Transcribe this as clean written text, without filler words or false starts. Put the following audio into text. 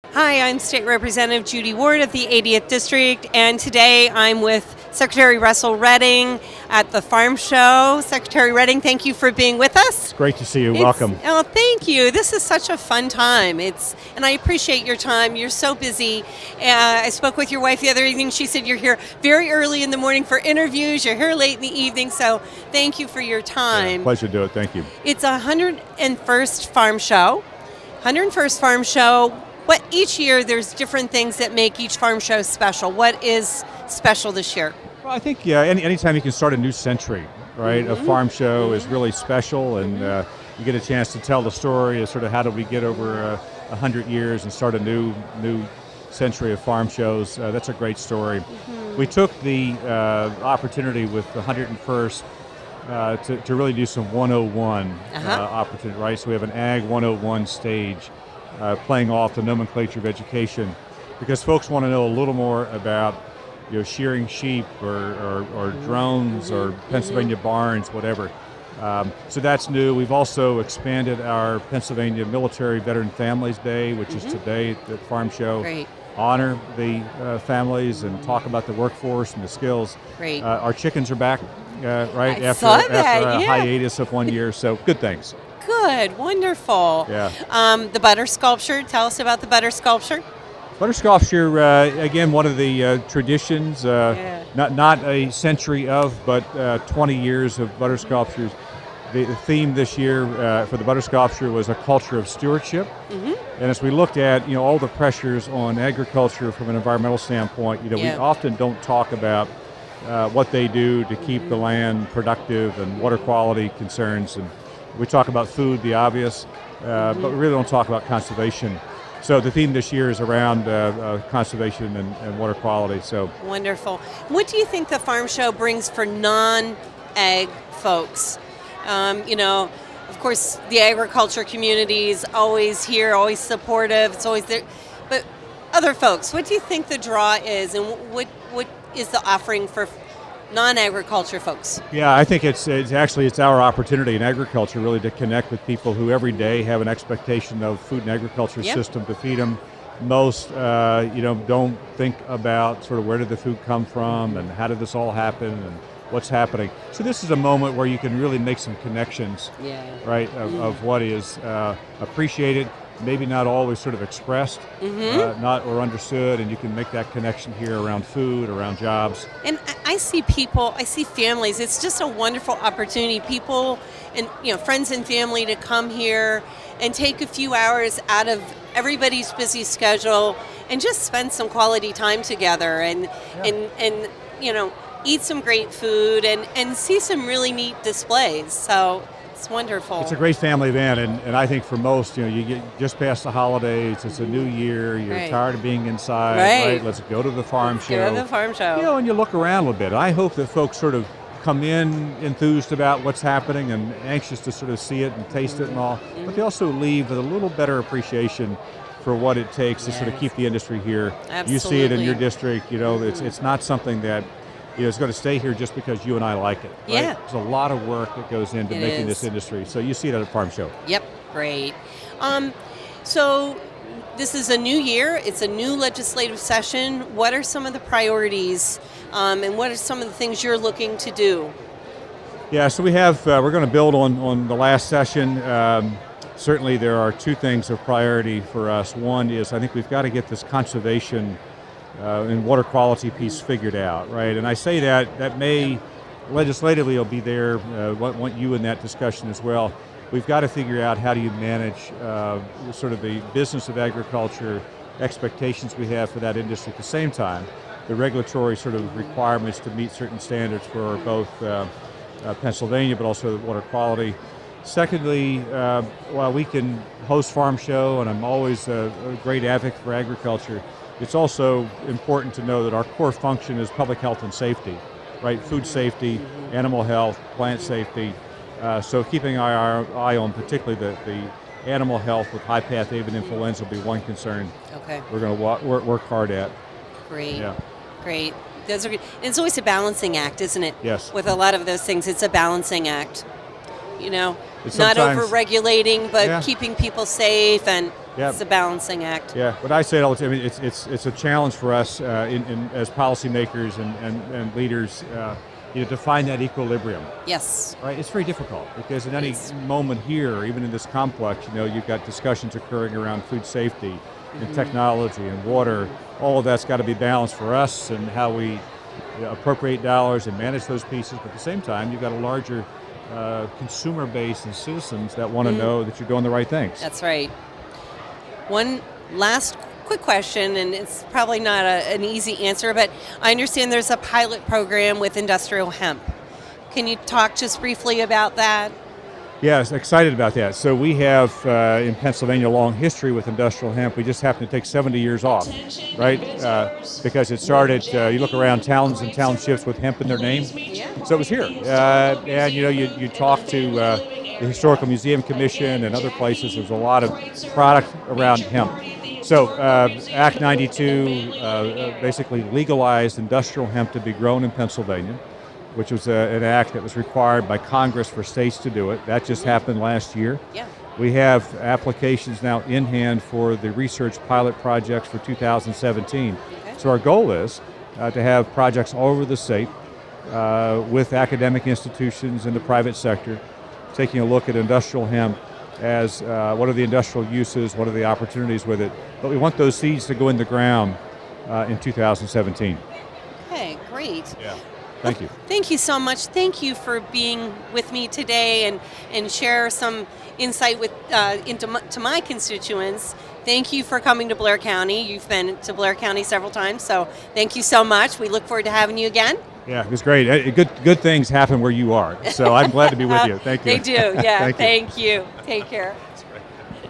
Hi, I'm State Representative Judy Ward of the 80th District, and today I'm with Secretary Russell Redding at the Farm Show. Secretary Redding, thank you for being with us. It's great to see you. Welcome. Oh, thank you. This is such a fun time. And I appreciate your time. You're so busy. I spoke with your wife the other evening. She said you're here very early in the morning for interviews. You're here late in the evening, so thank you for your time. Yeah, pleasure to do it. Thank you. It's a 101st Farm Show. 101st Farm Show. But each year there's different things that make each farm show special. What is special this year? Well, I think anytime you can start a new century, right? A farm show is really special, and you get a chance to tell the story of sort of how did we get over 100 years and start a new century of farm shows. That's a great story. We took the opportunity with the 101st to really do some 101 opportunity, right? So we have an Ag 101 stage. Playing off the nomenclature of education, because folks want to know a little more about shearing sheep or drones or Pennsylvania barns, whatever. So that's new. We've also expanded our Pennsylvania Military Veteran Families Day, which is today at the Farm Show. Great. Honor the families and talk about the workforce and the skills. Great. Our chickens are back, right? I saw that, after a yeah. hiatus of 1 year, so good things. Good, wonderful. Yeah. The butter sculpture, tell us about the butter sculpture. Butter sculpture, again, one of the traditions, not a century of, but 20 years of butter sculptures. The theme this year for the butter sculpture was a culture of stewardship. And as we looked at all the pressures on agriculture from an environmental standpoint, we often don't talk about what they do to keep the land productive and water quality concerns. And we talk about food, the obvious, but we really don't talk about conservation. So the theme this year is around conservation and water quality. So wonderful. What do you think the farm show brings for non-ag folks? Of course, the agriculture community is always here, always supportive. It's always there. But other folks, what do you think the draw is, and what is the offering for non-agriculture folks? Yeah, I think it's our opportunity in agriculture really to connect with people who every day have an expectation of food and agriculture system to feed them. Most don't think about sort of where did the food come from and how did this all happen and what's happening. So this is a moment where you can really make some connections, right, of what is appreciated, maybe not always sort of expressed, not or understood, and you can make that connection here around food, around jobs. And I see people, I see families. It's just a wonderful opportunity. People and friends and family to come here and take a few hours out of everybody's busy schedule and just spend some quality time together and eat some great food and see some really neat displays. So it's wonderful. It's a great family event, and I think for most, you get just past the holidays, it's a new year, you're tired of being inside, right? Let's go to the farm show. Go to the farm show. And you look around a little bit. I hope that folks sort of come in enthused about what's happening and anxious to sort of see it and taste it and all, but they also leave with a little better appreciation for what it takes to sort of keep the industry here. Absolutely. You see it in your district, it's not something that it's going to stay here just because you and I like it. Right? Yeah. There's a lot of work that goes into making this industry. So you see it at a farm show. Yep, great. So this is a new year. It's a new legislative session. What are some of the priorities and what are some of the things you're looking to do? Yeah, so we have, we're going to build on the last session. Certainly there are two things of priority for us. One is I think we've got to get this conservation and water quality piece figured out, right? And I say that may legislatively will be there. Want you in that discussion as well. We've got to figure out how do you manage sort of the business of agriculture expectations we have for that industry at the same time, the regulatory sort of requirements to meet certain standards for both Pennsylvania but also water quality. Secondly, while we can host farm show, and I'm always a great advocate for agriculture, it's also important to know that our core function is public health and safety, right? Food safety, animal health, plant safety. So keeping our eye on particularly the animal health with high path avian influenza will be one concern. Okay. We're going to work hard at. Great. Yeah. Great. Those are good. And it's always a balancing act, isn't it? Yes. With a lot of those things, it's a balancing act. You know, It's not sometimes- over-regulating, but Yeah. keeping people safe, and Yeah. it's a balancing act. Yeah, but I say it all the time. I mean, it's a challenge for us as policymakers and leaders, to find that equilibrium. Yes. Right, it's very difficult because in any Yes. moment here, or even in this complex, you've got discussions occurring around food safety and technology and water. All of that's got to be balanced for us and how we appropriate dollars and manage those pieces. But at the same time, you've got a larger consumer base and citizens that want to know that you're doing the right things. That's right. One last quick question, and it's probably not an easy answer, but I understand there's a pilot program with industrial hemp. Can you talk just briefly about that? Yes, excited about that. So we have in Pennsylvania a long history with industrial hemp. We just happen to take 70 years off, right? Because it started, you look around towns and townships with hemp in their name. So it was here. And you talk to the Historical Museum Commission and other places, there's a lot of product around hemp. So Act 92 basically legalized industrial hemp to be grown in Pennsylvania, which was an act that was required by Congress for states to do it. That just happened last year. Yeah. We have applications now in hand for the research pilot projects for 2017. Okay. So our goal is to have projects all over the state with academic institutions in the private sector, taking a look at industrial hemp as what are the industrial uses, what are the opportunities with it. But we want those seeds to go in the ground in 2017. Okay, great. Yeah. Thank you. Thank you so much. Thank you for being with me today and share some insight to my constituents. Thank you for coming to Blair County. You've been to Blair County several times, so thank you so much. We look forward to having you again. Yeah, it was great. Good things happen where you are, so I'm glad to be with you. Thank you. They do, yeah. Thank you. Thank you. Take care.